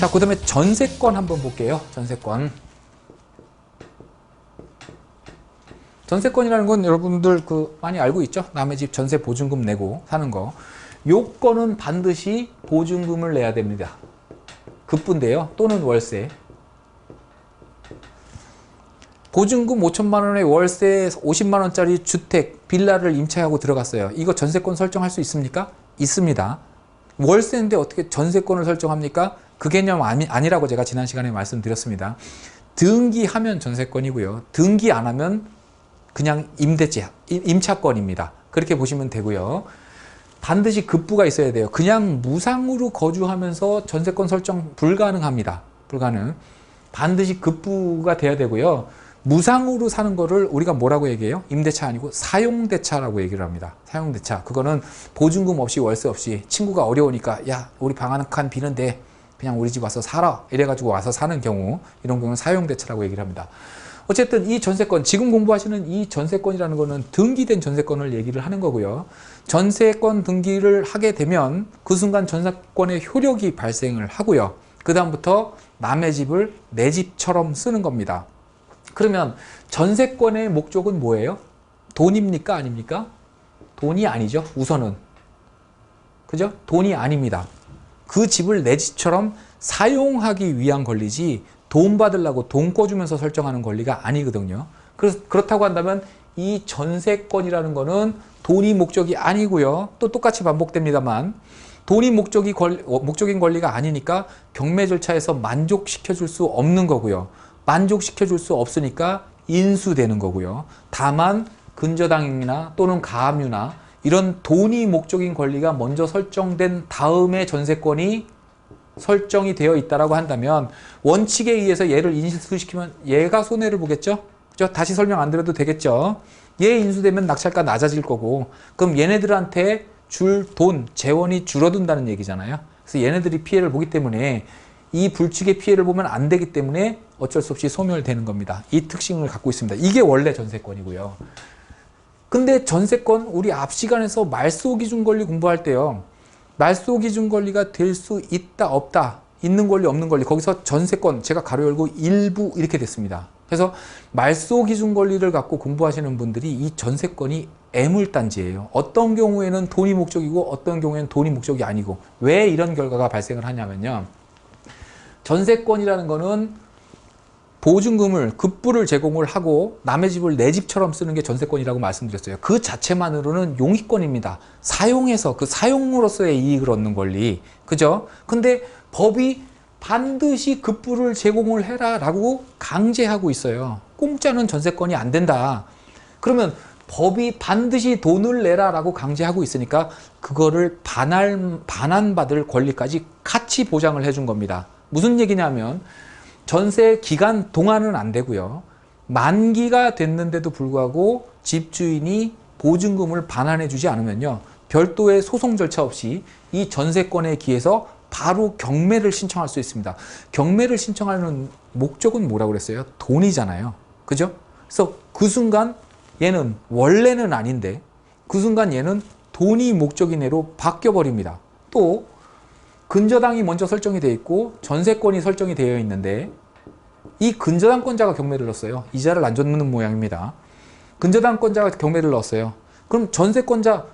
자, 그 다음에 전세권 한번 볼게요. 전세권. 전세권이라는 건 여러분들 많이 알고 있죠? 남의 집 전세 보증금 내고 사는 거. 요건은 반드시 보증금을 내야 됩니다. 급부인데요. 또는 월세. 보증금 5천만 원에 월세 50만 원짜리 주택, 빌라를 임차하고 들어갔어요. 이거 전세권 설정할 수 있습니까? 있습니다. 월세인데 어떻게 전세권을 설정합니까? 그 개념 아니라고 제가 지난 시간에 말씀드렸습니다. 등기하면 전세권이고요. 등기 안 하면 그냥 임차권입니다. 그렇게 보시면 되고요. 반드시 급부가 있어야 돼요. 그냥 무상으로 거주하면서 전세권 설정 불가능합니다. 불가능. 반드시 급부가 돼야 되고요. 무상으로 사는 거를 우리가 뭐라고 얘기해요? 임대차 아니고 사용대차라고 얘기를 합니다. 사용대차. 그거는 보증금 없이 월세 없이 친구가 어려우니까 야, 우리 방 한 칸 비는데 그냥 우리 집 와서 살아. 이래가지고 와서 사는 경우, 이런 경우는 사용대차라고 얘기를 합니다. 어쨌든 이 전세권, 지금 공부하시는 이 전세권이라는 거는 등기된 전세권을 얘기를 하는 거고요. 전세권 등기를 하게 되면 그 순간 전세권의 효력이 발생을 하고요. 그 다음부터 남의 집을 내 집처럼 쓰는 겁니다. 그러면 전세권의 목적은 뭐예요? 돈입니까? 아닙니까? 돈이 아니죠. 우선은. 그죠? 돈이 아닙니다. 그 집을 내 집처럼 사용하기 위한 권리지 돈 받으려고 돈 꿔주면서 설정하는 권리가 아니거든요. 그렇다고 한다면 이 전세권이라는 거는 돈이 목적이 아니고요. 또 똑같이 반복됩니다만 돈이 목적인 권리가 아니니까 경매 절차에서 만족시켜줄 수 없는 거고요. 만족시켜줄 수 없으니까 인수되는 거고요. 다만 근저당이나 또는 가압류나 이런 돈이 목적인 권리가 먼저 설정된 다음에 전세권이 설정이 되어 있다고 한다면 원칙에 의해서 얘를 인수시키면 얘가 손해를 보겠죠? 그죠? 다시 설명 안 드려도 되겠죠? 얘 인수되면 낙찰가 낮아질 거고 그럼 얘네들한테 줄 돈, 재원이 줄어든다는 얘기잖아요. 그래서 얘네들이 피해를 보기 때문에 이 불축의 피해를 보면 안 되기 때문에 어쩔 수 없이 소멸되는 겁니다. 이 특징을 갖고 있습니다. 이게 원래 전세권이고요. 근데 전세권 우리 앞 시간에서 말소기준 권리 공부할 때요. 말소기준 권리가 될 수 있다 없다 있는 권리 없는 권리 거기서 전세권 제가 가로 열고 일부 이렇게 됐습니다. 그래서 말소기준 권리를 갖고 공부하시는 분들이 이 전세권이 애물단지예요. 어떤 경우에는 돈이 목적이고 어떤 경우에는 돈이 목적이 아니고 왜 이런 결과가 발생을 하냐면요. 전세권이라는 거는 보증금을 급부를 제공을 하고 남의 집을 내 집처럼 쓰는 게 전세권이라고 말씀드렸어요. 그 자체만으로는 용의권입니다. 사용해서 그 사용으로서의 이익을 얻는 권리. 그죠? 근데 법이 반드시 급부를 제공을 해라 라고 강제하고 있어요. 공짜는 전세권이 안 된다. 그러면 법이 반드시 돈을 내라 라고 강제하고 있으니까 그거를 반환받을 권리까지 같이 보장을 해준 겁니다. 무슨 얘기냐면 전세 기간 동안은 안 되고요. 만기가 됐는데도 불구하고 집주인이 보증금을 반환해 주지 않으면요. 별도의 소송 절차 없이 이 전세권에 기해서 바로 경매를 신청할 수 있습니다. 경매를 신청하는 목적은 뭐라고 그랬어요? 돈이잖아요. 그죠? 그래서 그 순간 얘는 원래는 아닌데 그 순간 얘는 돈이 목적인 애로 바뀌어 버립니다. 또 근저당이 먼저 설정이 되어 있고 전세권이 설정이 되어 있는데 이 근저당권자가 경매를 넣었어요. 이자를 안 줬는 모양입니다. 근저당권자가 경매를 넣었어요. 그럼 전세권자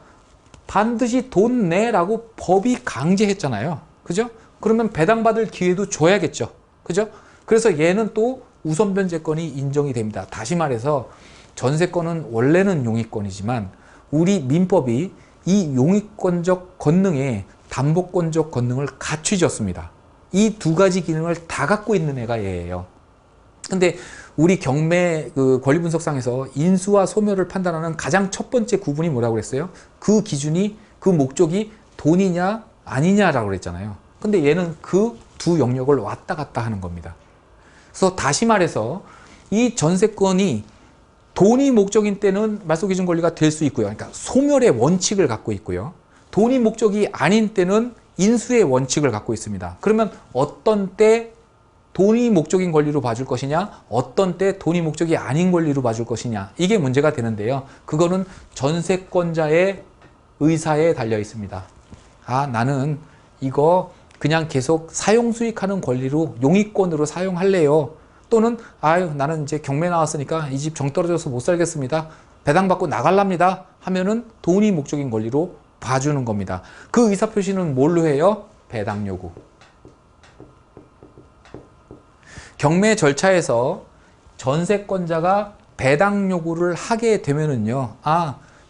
반드시 돈 내라고 법이 강제했잖아요. 그죠? 그러면 배당받을 기회도 줘야겠죠. 그죠? 그래서 얘는 또 우선 변제권이 인정이 됩니다. 다시 말해서 전세권은 원래는 용의권이지만 우리 민법이 이 용의권적 권능에 담보권적 권능을 갖추졌습니다. 이 두 가지 기능을 다 갖고 있는 애가 얘예요. 근데 우리 경매 권리분석상에서 인수와 소멸을 판단하는 가장 첫 번째 구분이 뭐라고 그랬어요? 그 기준이 그 목적이 돈이냐 아니냐라고 그랬잖아요. 근데 얘는 그 두 영역을 왔다 갔다 하는 겁니다. 그래서 다시 말해서 이 전세권이 돈이 목적인 때는 말소기준 권리가 될 수 있고요. 그러니까 소멸의 원칙을 갖고 있고요. 돈이 목적이 아닌 때는 인수의 원칙을 갖고 있습니다. 그러면 어떤 때 돈이 목적인 권리로 봐줄 것이냐, 어떤 때 돈이 목적이 아닌 권리로 봐줄 것이냐, 이게 문제가 되는데요. 그거는 전세권자의 의사에 달려 있습니다. 아, 나는 이거 그냥 계속 사용 수익하는 권리로 용의권으로 사용할래요. 또는 아유 나는 이제 경매 나왔으니까 이 집 정 떨어져서 못 살겠습니다. 배당받고 나갈랍니다. 하면은 돈이 목적인 권리로 봐주는 겁니다. 그 의사표시는 뭘로 해요? 배당 요구. 경매 절차에서 전세권자가 배당 요구를 하게 되면은요,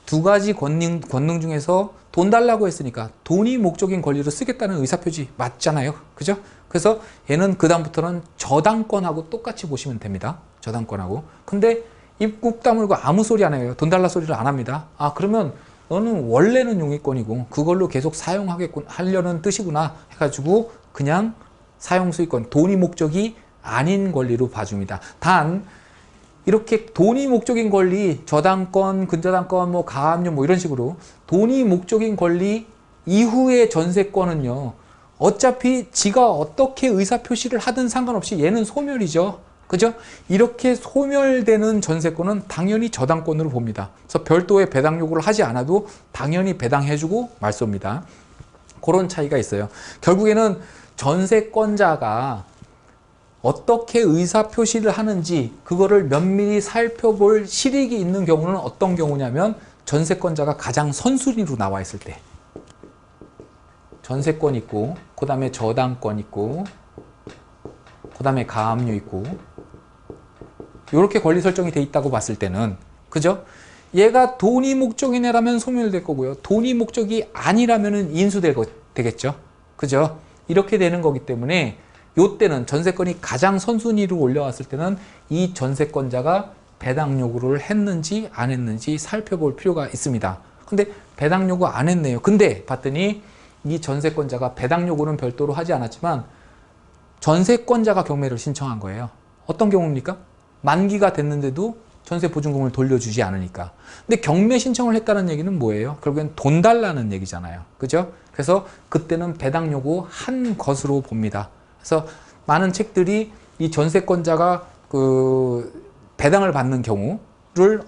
두 가지 권능 중에서 돈 달라고 했으니까 돈이 목적인 권리로 쓰겠다는 의사표시 맞잖아요. 그죠? 그래서 얘는 그다음부터는 저당권하고 똑같이 보시면 됩니다. 저당권하고. 근데 입 꾹 다물고 아무 소리 안 해요. 돈 달라 소리를 안 합니다. 그러면 너는 원래는 용의권이고 그걸로 계속 하려는 뜻이구나 해가지고 그냥 사용수익권, 돈이 목적이 아닌 권리로 봐줍니다. 단 이렇게 돈이 목적인 권리, 저당권, 근저당권, 뭐 가압류 뭐 이런 식으로 돈이 목적인 권리 이후의 전세권은요, 어차피 지가 어떻게 의사표시를 하든 상관없이 얘는 소멸이죠. 그죠? 이렇게 소멸되는 전세권은 당연히 저당권으로 봅니다. 그래서 별도의 배당 요구를 하지 않아도 당연히 배당해주고 말소입니다. 그런 차이가 있어요. 결국에는 전세권자가 어떻게 의사표시를 하는지 그거를 면밀히 살펴볼 실익이 있는 경우는 어떤 경우냐면 전세권자가 가장 선순위로 나와 있을 때, 전세권 있고 그 다음에 저당권 있고 그 다음에 가압류 있고 이렇게 권리 설정이 돼 있다고 봤을 때는, 그죠? 얘가 돈이 목적이네라면 소멸될 거고요. 돈이 목적이 아니라면 인수되겠죠. 그죠? 이렇게 되는 거기 때문에 요때는 전세권이 가장 선순위로 올라왔을 때는 이 전세권자가 배당 요구를 했는지 안 했는지 살펴볼 필요가 있습니다. 근데 배당 요구 안 했네요. 근데 봤더니 이 전세권자가 배당 요구는 별도로 하지 않았지만 전세권자가 경매를 신청한 거예요. 어떤 경우입니까? 만기가 됐는데도 전세 보증금을 돌려주지 않으니까. 근데 경매 신청을 했다는 얘기는 뭐예요? 결국엔 돈 달라는 얘기잖아요. 그죠? 그래서 그때는 배당 요구 한 것으로 봅니다. 그래서 많은 책들이 이 전세권자가 배당을 받는 경우를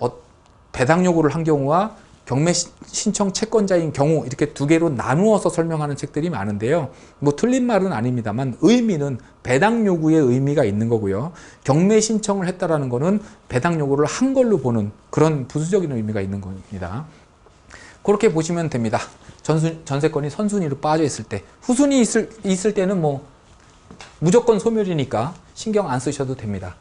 배당 요구를 한 경우와 경매 신청 채권자인 경우 이렇게 두 개로 나누어서 설명하는 책들이 많은데요. 뭐 틀린 말은 아닙니다만 의미는 배당 요구의 의미가 있는 거고요. 경매 신청을 했다라는 거는 배당 요구를 한 걸로 보는 그런 부수적인 의미가 있는 겁니다. 그렇게 보시면 됩니다. 전세권이 선순위로 빠져 있을 때, 후순위 있을 때는 뭐 무조건 소멸이니까 신경 안 쓰셔도 됩니다.